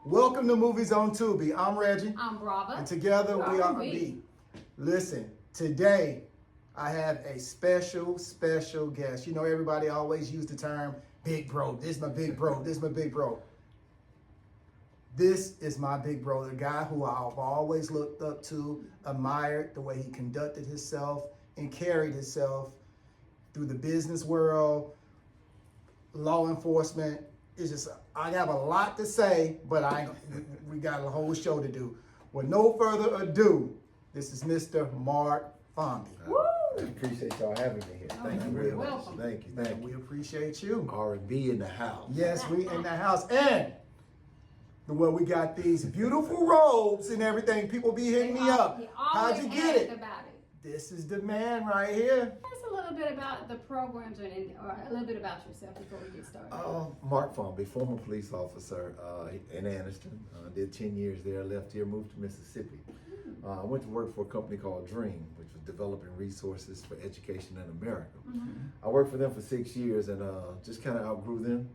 Welcome to Movies on Tubi. I'm Reggie. I'm Brava. And together we are B. Listen, today I have a special guest. You know, everybody always use the term big bro. This is my big bro. This is my big bro. This is my big bro, the guy who I've always looked up to, admired the way he conducted himself and carried himself through the business world, law enforcement. It's just, I have a lot to say, but we got a whole show to do. With no further ado, this is Mr. Marc Fomby. I appreciate y'all having me here. Thank you very much. Welcome. Thank you. We appreciate you. R&B in the house. Yes, we in the house. And well, we got these beautiful robes and everything. People be hitting me up. How'd you get it? About it. This is the man right here. Tell us a little bit about the programs or a little bit about yourself before we get started. Marc Fomby, former police officer in Anniston. Did 10 years there, left here, moved to Mississippi. I went to work for a company called Dream, which was developing resources for education in America. I worked for them for 6 years and just kind of outgrew them.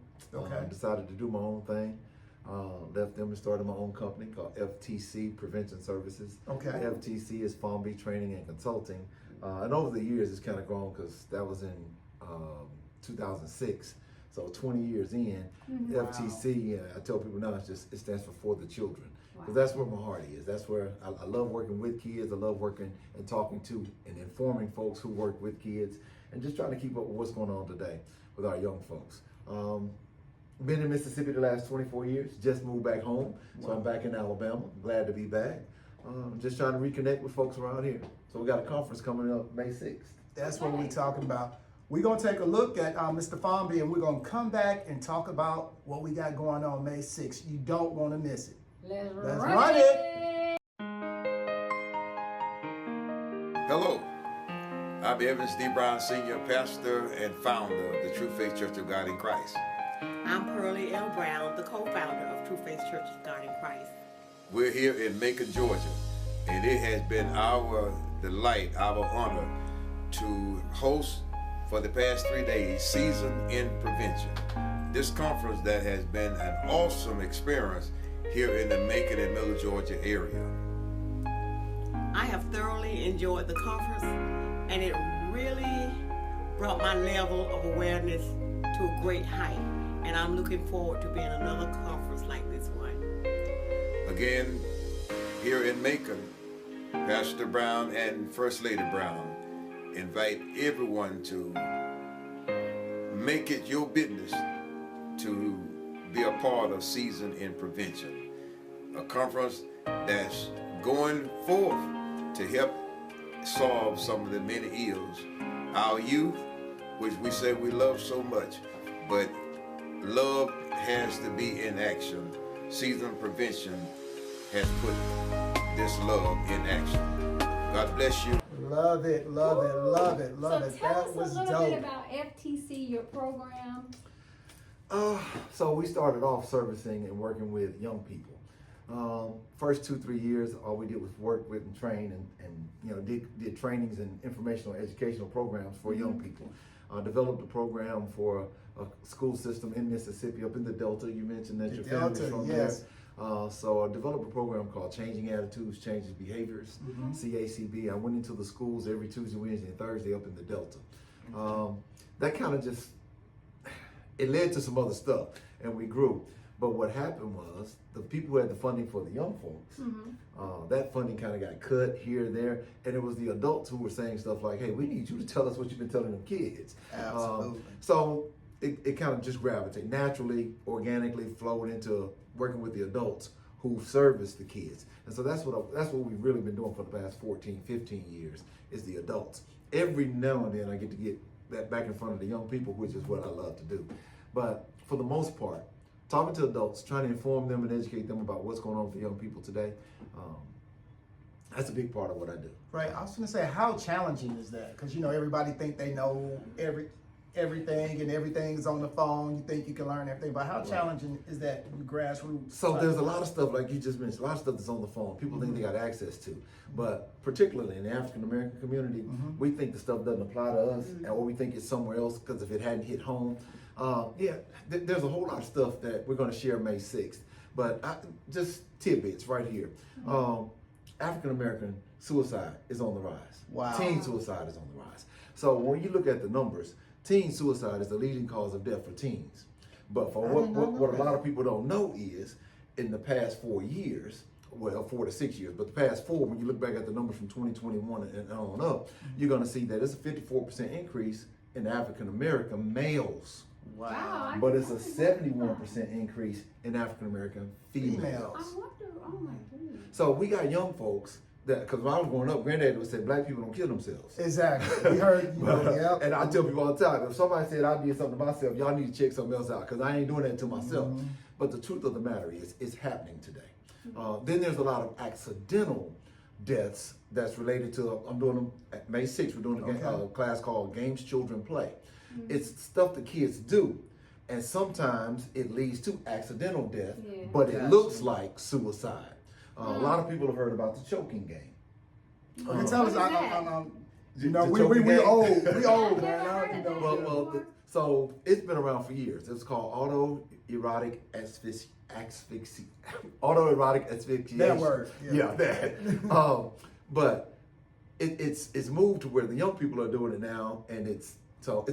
Decided to do my own thing. Left them and started my own company called FTC Prevention Services. FTC is Fomby Training and Consulting. And over the years, it's kind of grown because that was in 2006. So 20 years in, FTC, I tell people now, it stands for the children. Because that's where my heart is. That's where I love working with kids. I love working and talking to and informing folks who work with kids and just trying to keep up with what's going on today with our young folks. Been in Mississippi the last 24 years, just moved back home. So I'm back in Alabama, glad to be back. Just trying to reconnect with folks around here. So we got a conference coming up May 6th. That's what we're talking about. We're gonna take a look at Mr. Fomby and we're gonna come back and talk about what we got going on May 6th. You don't wanna miss it. Let's run it. Hello, I'm Evans D. Brown, Senior Pastor and Founder of the True Faith Church of God in Christ. I'm Pearlie L. Brown, the co-founder of True Faith Church of God in Christ. We're here in Macon, Georgia, and it has been our delight, our honor to host for the past 3 days Season in Prevention. This conference that has been an awesome experience here in the Macon and Middle Georgia area. I have thoroughly enjoyed the conference, and it really brought my level of awareness to a great height. And I'm looking forward to being another conference like this one. Again, here in Macon, Pastor Brown and First Lady Brown invite everyone to make it your business to be a part of Season in Prevention, a conference that's going forth to help solve some of the many ills. Our youth, which we say we love so much, but love has to be in action. Season Prevention has put this love in action. God bless you. Love it, love it, love it, love it. So tell us was a little dope. bit about FTC, your program. So we started off servicing and working with young people. First 2-3 years, all we did was work with and train and did trainings and informational educational programs for young people. Developed a program for a school system in Mississippi, up in the Delta. You mentioned that your family's from there. So I developed a program called Changing Attitudes, Changes Behaviors, CACB. I went into the schools every Tuesday, Wednesday, and Thursday up in the Delta. That kind of just, it led to some other stuff, and we grew. But what happened was, the people who had the funding for the young folks, that funding kind of got cut here and there, and it was the adults who were saying stuff like, hey, we need you to tell us what you've been telling them kids. Absolutely. So it kind of just gravitated, naturally, organically flowed into working with the adults who service the kids. And so that's what we've really been doing for the past 14, 15 years, is the adults. Every now and then I get to get that back in front of the young people, which is what I love to do. But for the most part, talking to adults, trying to inform them and educate them about what's going on with the young people today, that's a big part of what I do. Right, I was gonna say, how challenging is that? Because everybody think they know everything and everything's on the phone. You think you can learn everything, but how challenging is that grassroots? So there's a lot of stuff, like you just mentioned, a lot of stuff that's on the phone. People think they got access to, but particularly in the African American community, we think the stuff doesn't apply to us, or we think it's somewhere else because if it hadn't hit home. There's a whole lot of stuff that we're going to share May 6th, but just tidbits right here. African American suicide is on the rise. Wow. Teen suicide is on the rise. So when you look at the numbers, teen suicide is the leading cause of death for teens. But for what a lot of people don't know is, in the past 4 years, well, 4 to 6 years, but the past 4, when you look back at the numbers from 2021 and on up, you're going to see that it's a 54% increase in African American males. Wow. But it's a 71% increase in African American females. I wonder, oh my goodness. So we got young folks that, because when I was growing up, granddad would say black people don't kill themselves. Exactly. We heard, yep. And I tell people all the time, if somebody said I did something to myself, y'all need to check something else out, because I ain't doing that to myself. But the truth of the matter is, it's happening today. Then there's a lot of accidental deaths that's related to, I'm doing them at May 6th, we're doing a class called Games Children Play. It's stuff the kids do, and sometimes it leads to accidental death, but it looks like suicide. A lot of people have heard about the choking game. Okay, tell us, you know, The we choking game? old, we old, I've never heard man. of that. Well, so it's been around for years. It's called autoerotic asphyxiation. That word, Yeah, that. But it's moved to where the young people are doing it now, and it's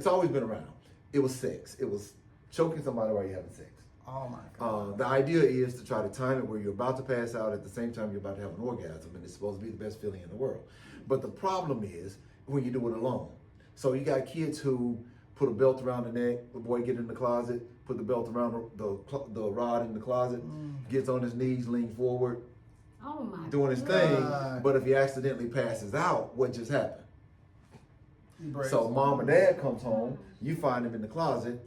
always been around. It was sex. It was choking somebody while you're having sex. Oh my God. The idea is to try to time it where you're about to pass out at the same time you're about to have an orgasm, and it's supposed to be the best feeling in the world. But the problem is when you do it alone. So you got kids who put a belt around the neck, the boy get in the closet, put the belt around the rod in the closet, gets on his knees, leans forward, Oh my doing his thing. But if he accidentally passes out, what just happened? So mom and dad comes home, you find him in the closet,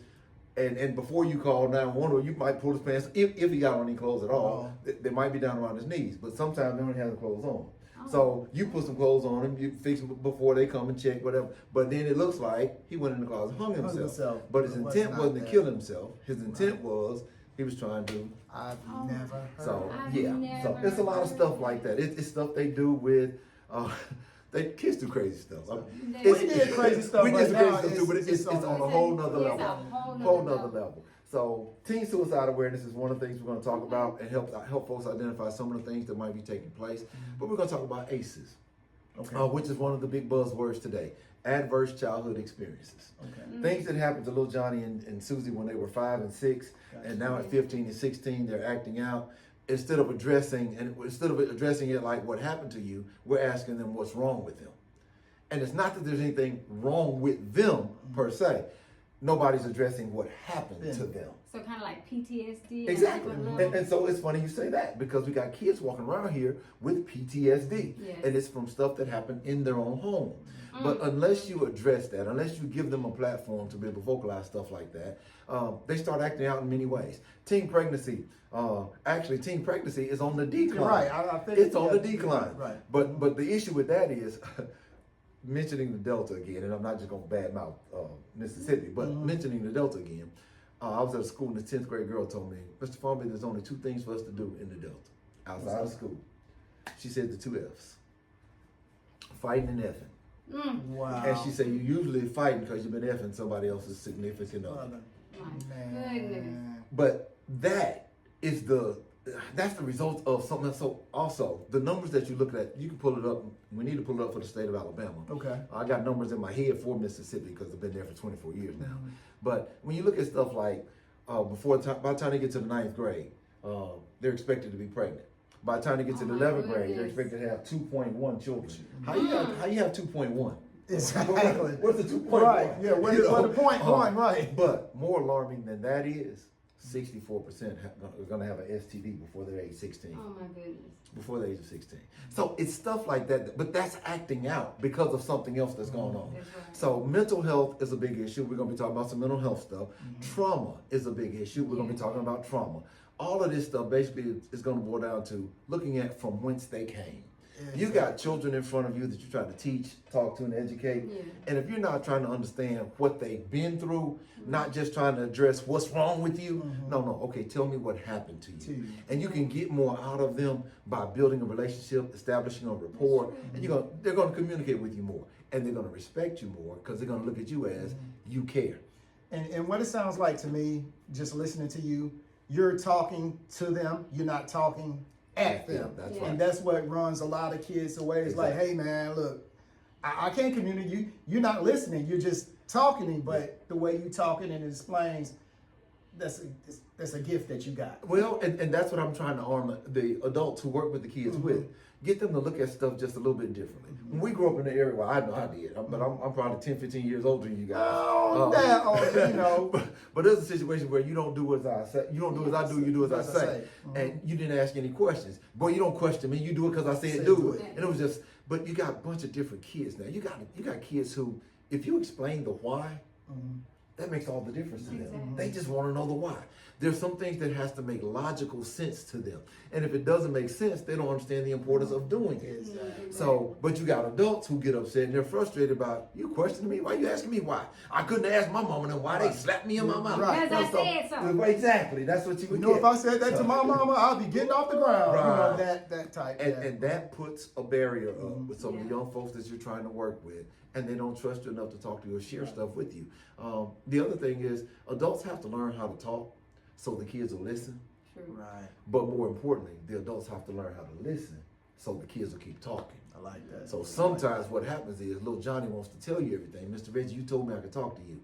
and before you call 911, you might pull his pants, if he got on any clothes at all, they might be down around his knees, but sometimes they don't have the clothes on. So you put some clothes on him, you fix them before they come and check, whatever. But then it looks like he went in the closet, hung himself. But his intent wasn't to kill himself. His intent was he was trying to. I've never heard So of yeah, so it's a lot of stuff like that. It's stuff they do with. Kids do crazy stuff. We did crazy stuff. We right did some crazy now, stuff too, but it's on a whole nother It's level. a whole nother Whole nother level. So teen suicide awareness is one of the things we're going to talk about and help folks identify some of the things that might be taking place. But we're going to talk about ACEs, which is one of the big buzzwords today. Adverse childhood experiences. Things that happened to little Johnny and Susie when they were 5 and 6, and now at 15 and 16 they're acting out. Instead of addressing it like what happened to you, we're asking them what's wrong with them. And it's not that there's anything wrong with them per se. Nobody's addressing what happened to them. So kind of like PTSD. Exactly. And so it's funny you say that, because we got kids walking around here with PTSD. Yes. And it's from stuff that happened in their own home. But unless you address that, unless you give them a platform to be able to vocalize stuff like that, they start acting out in many ways. Teen pregnancy is on the decline. Right. I think it's on the decline. Right. But the issue with that is, mentioning the Delta again, and I'm not just going to badmouth Mississippi, but mentioning the Delta again, I was at a school and the 10th grade girl told me, Mr. Fomby, there's only 2 things for us to do in the Delta, outside of school. She said the 2 F's, fighting and effing. Wow. And she said, you usually fighting because you've been effing somebody else's significant other. My goodness. But that's the result of something. So also, the numbers that you look at, you can pull it up. We need to pull it up for the state of Alabama. Okay. I got numbers in my head for Mississippi because I've been there for 24 years now. But when you look at stuff like, by the time they get to the 9th grade, they're expected to be pregnant. By the time they get to the 11th grade, they're expected to have 2.1 children. How you have 2.1? Exactly. What's the 2.1? Right. Yeah. Where's the point going? Right. But more alarming than that is, 64% are going to have an STD before they're age 16. Oh my goodness. Before the age of 16. So it's stuff like that, but that's acting out because of something else that's going on. That's right. So mental health is a big issue. We're going to be talking about some mental health stuff. Trauma is a big issue. We're going to be talking about trauma. All of this stuff basically is going to boil down to looking at from whence they came. You got children in front of you that you're trying to teach, talk to, and educate. And if you're not trying to understand what they've been through, not just trying to address what's wrong with you, okay, tell me what happened to you. And you can get more out of them by building a relationship, establishing a rapport, and they're going to communicate with you more. And they're going to respect you more because they're going to look at you as you care. And what it sounds like to me, just listening to you, you're talking to them. You're not talking at them. That's Yeah. right. And that's what runs a lot of kids away. It's like, hey man, look, I can't communicate. You're not listening. You're just talking to me. But the way you talking and it explains, that's a gift that you got. Well, and that's what I'm trying to arm the adults who work with the kids with. Get them to look at stuff just a little bit differently. When we grew up in the area, well, I know I did, but I'm probably 10, 15 years older than you guys. You know. But there's a situation where you don't do as I say. You don't do as I do, you do as I say. And you didn't ask any questions. Boy, you don't question me. You do it because I said do it. And it was just, but you got a bunch of different kids now. You got kids who, if you explain the why, that makes all the difference to them. Exactly. They just want to know the why. There's some things that has to make logical sense to them. And if it doesn't make sense, they don't understand the importance of doing it. Exactly. So, but you got adults who get upset and they're frustrated about, you questioning me? Why you asking me why? I couldn't ask my mama and why they slapped me in my mouth. Right. Because I said so. Exactly. That's what you would You know, get. if I said that to my mama, I'll be getting off the ground. Right. You know, that type. And that puts a barrier up with some of the young folks that you're trying to work with, and they don't trust you enough to talk to you or share stuff with you. The other thing is, adults have to learn how to talk so the kids will listen. True. Right. But more importantly, the adults have to learn how to listen so the kids will keep talking. I like that. So sometimes what happens is little Johnny wants to tell you everything. Mr. Reggie, you told me I could talk to you.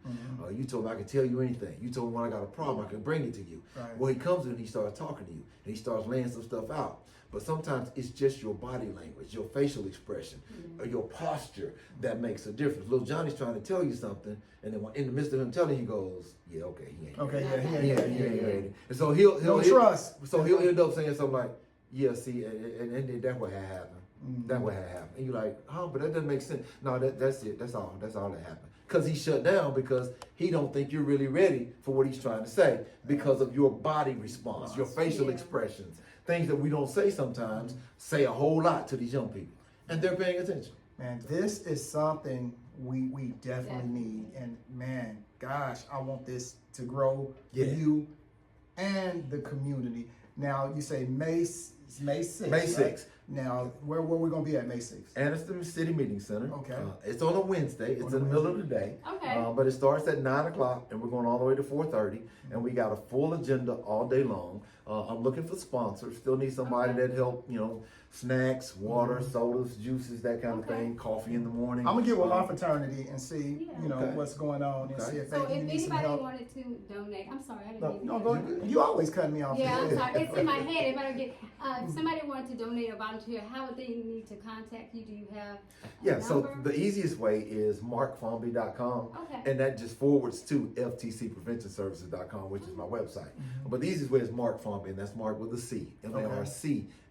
You told me I could tell you anything. You told me when I got a problem, I could bring it to you. Right. Well, he comes in and he starts talking to you and he starts laying some stuff out. But sometimes it's just your body language, your facial expression, or your posture that makes a difference. Little Johnny's trying to tell you something, and then in the midst of him telling, he goes, "Yeah, okay, he ain't." Okay, ready. yeah, He yeah, ain't yeah. ready. And so he'll No trust. So he'll end up saying something like, "Yeah, see, and that's what had happened. That's what had happened." And you're like, "Oh, but that doesn't make sense." No, that's it. That's all that happened. Because he shut down because he don't think you're really ready for what he's trying to say because of your body response, your facial expressions, things that we don't say sometimes say a whole lot to these young people, and they're paying attention. Man, this is something we definitely need. And man, gosh, I want this to grow for you and the community. Now, you say May 6th. May 6th. Right? Now, where we going to be at May 6th? Anniston City Meeting Center. Okay. It's on a Wednesday. It's in the middle of the day. Okay. But it starts at 9 o'clock, and we're going all the way to 4:30. And we got a full agenda all day long. I'm looking for sponsors. Still need somebody that help, snacks, water, sodas, juices, that kind of thing. Coffee in the morning. I'm going to get with my fraternity and see, Okay. what's going on and see if So they if need some anybody help. wanted to donate, I'm sorry, I didn't mean to No, cut go you off. ahead. You always cut me off. Yeah, I'm sorry. It's in my head. If somebody wanted to donate or volunteer, how would they need to contact you? Do you have a So number? the easiest way is markfomby.com, Okay. and that just forwards to ftcpreventionservices.com, which is my website. But the easiest way is Marc Fomby, and that's Mark with a C,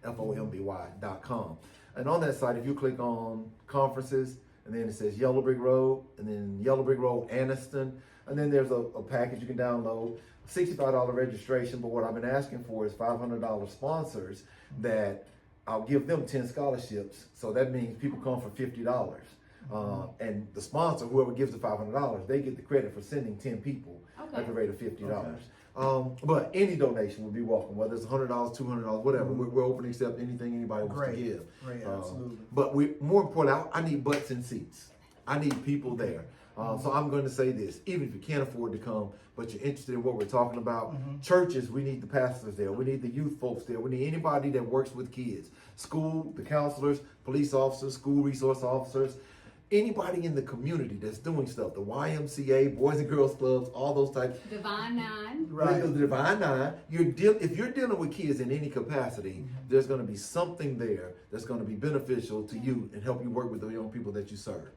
MARCFOMBY.com. And on that site, if you click on conferences, and then it says Yellow Brick Road, and then Yellow Brick Road, Anniston, and then there's a package you can download, $65 registration, but what I've been asking for is $500 sponsors that I'll give them 10 scholarships. So that means people come for $50. And the sponsor, whoever gives the $500, they get the credit for sending 10 people at the rate of $50. But any donation would be welcome, whether it's $100, $200, whatever. We're open to accept anything anybody wants to give. Great, absolutely. But more important, I need butts in seats. I need people there. So I'm going to say this, even if you can't afford to come, but you're interested in what we're talking about, churches, we need the pastors there. We need the youth folks there. We need anybody that works with kids. School, the counselors, police officers, school resource officers, anybody in the community that's doing stuff, the YMCA, Boys and Girls Clubs, all those types. Divine Nine. Right. The Divine Nine, if you're dealing with kids in any capacity, there's going to be something there that's going to be beneficial to you and help you work with the young people that you serve.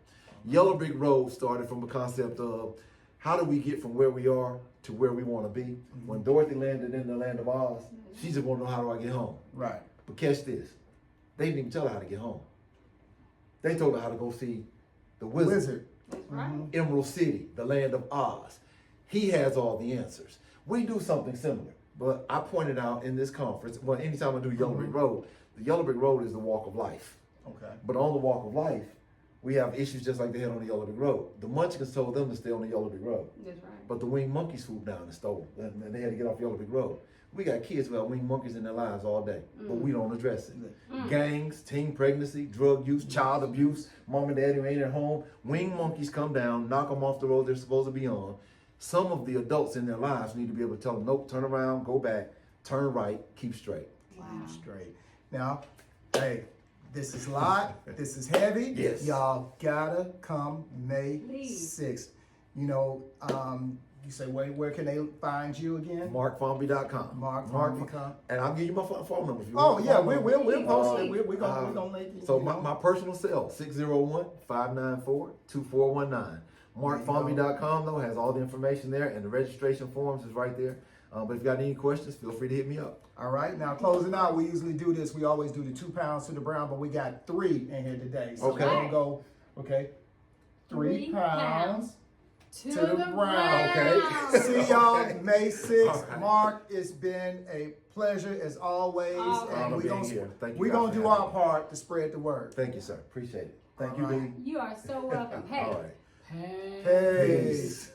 Yellow Brick Road started from a concept of how do we get from where we are to where we want to be. When Dorothy landed in the land of Oz, she just want to know, how do I get home? Right. But catch this, they didn't even tell her how to get home. They told her how to go see the wizard. That's right. Emerald City, the land of Oz. He has all the answers. We do something similar, but I pointed out in this conference, well, anytime I do Yellow Brick Road, the Yellow Brick Road is the walk of life. Okay. But on the walk of life, we have issues just like they had on the Yellow Brick Road. The Munchkins told them to stay on the Yellow Brick Road, That's right. but the winged monkeys swooped down and stole them, and they had to get off Yellow Brick Road. We got kids who have winged monkeys in their lives all day, but we don't address it. Gangs, teen pregnancy, drug use, child abuse, mom and daddy ain't at home. Winged monkeys come down, knock them off the road they're supposed to be on, some of the adults in their lives need to be able to tell them, nope, turn around, go back, turn right, keep straight. Wow. Straight. Now, hey, this is light. This is heavy. Yes. Y'all gotta come May Please. 6th. You know, you say, where can they find you again? MarcFomby.com. Mark.com. And I'll give you my phone number if you Oh want. yeah, we'll post Uh, it. We're gonna let you. So you know. my personal cell, 601-594-2419. MarcFomby.com though has all the information there, and the registration forms is right there. But if you got any questions, feel free to hit me up. All right, now closing out, we usually do this. We always do the 2 pounds to the brown, but we got 3 in here today. So Okay. we're gonna go, okay, 3 3 pounds. To the the brown. Okay. See y'all May 6th. All right. Mark, it's been a pleasure as always. All right. And Honor we're being gonna, here. Thank you we guys gonna for do having our me. part to spread the word. Thank you, sir. Appreciate it. Thank All you, right. B. You are so welcome. Hey. All right. Hey. Peace.